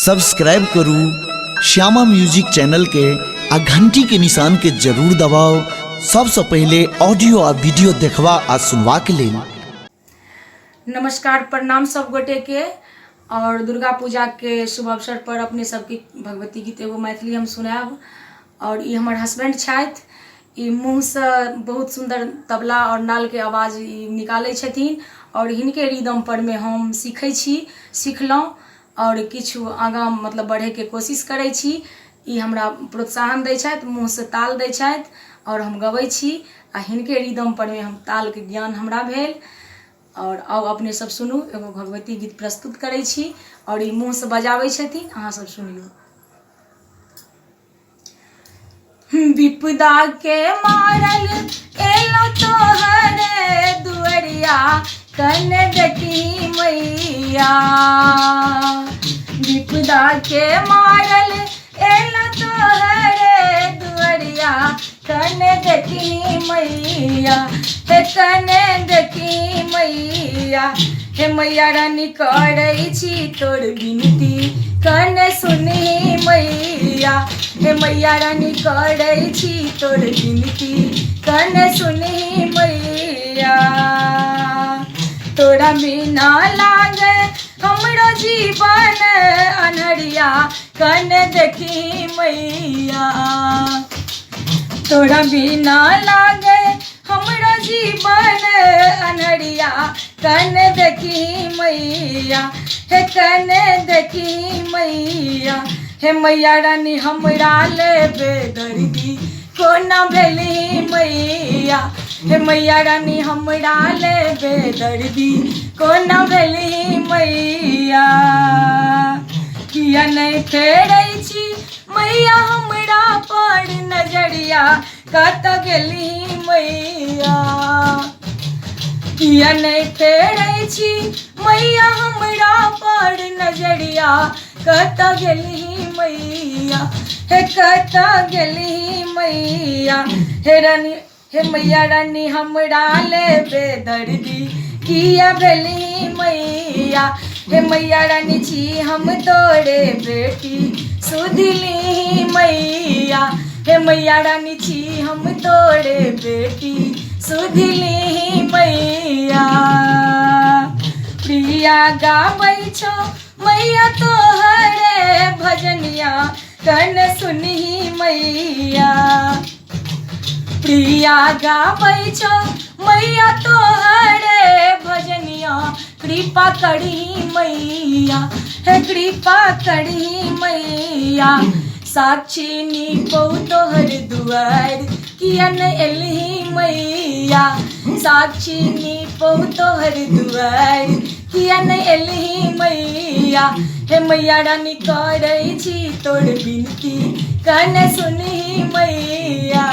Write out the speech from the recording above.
Subscribe करू Shyama music channel के आ घंटी के निशान के जरूर दबाओ सबसे पहले ऑडियो आ वीडियो देखवा आ सुनवा के लिए। नमस्कार, प्रणाम सब गोटे के। और दुर्गा पूजा के शुभ अवसर पर अपने सबके भगवती गीत एगो मैथिली हम सुनाब। और ये हमार हस्बैंड छथि, ई मुँह से बहुत सुंदर तबला और नाल के आवाज निकालै छथिन और हिनके रिदम पर में हम सीखलहुँ और किछु आगाँ मतलब बढ़े के कोशिश करै छी। ई हमरा प्रोत्साहन दै छथि, मुँह से ताल दै छथि और हम गबै छी आ हिनके रिदम पर में हम ताल के ज्ञान हमरा भेल। और आओ अपने सब सुनू, एगो भगवती गीत प्रस्तुत करै छी और ई मुँह से बजाबै छथिन, अहाँ सब सुनियो। विपदा के मारल एलो तोहरे दुअरिया, कन देखी मैया। विपदा के मारल एलो तोहरे दुअरिया, कन देखी मैया। हे कन देखी मैया, हे मैया रानी करै छी तोर विनती, कन सुनी मैया। हे मैया रानी करै छी तोर विनती, कन सुनी मैया। तोरा बिना लागे हमरो जीवन अनहरिया, कन देखी मैया। तोरा बिना लागे हमरो जीवन अनहरिया, कन देखी मैया। हे कन देखी मैया, हे मैया रानी हमरा लेबे दर्दी, कोना भेली मैया। हे मैया रानी हमरा लेबे दर्दी, कोना भेली मैया। किया नहीं फेरै छी मैया हमरा पर नजरिया, कत गेली मैया। किया नहीं फेरै छी मैया हमरा पर नजरिया, कत गेली मैया। हे कत गेली मैया। हे रानी, हे मैया रानी हमरा लेबे दर्दी, किया भेली मैया। हे मैया रानी छी हम तोरे बेटी, सुधली मैया। हे मैया रानी छी हम तोरे बेटी, सुधली मैया। प्रिया गाबै छो मैया तोहरे भजनिया, कन सुनही मैया। प्रिया गाबै छो मैया तोहरे भजनिया, कृपा करी मैया। हे कृपा करी मैया। साक्षी नीपौ तोहर दुआर, किया न एलही मैया। साक्षी नीपौ तोहर दुआर, किया न एलही मैया। हे मैया रानी करै छी तोर विनती, कन सुनही मैया।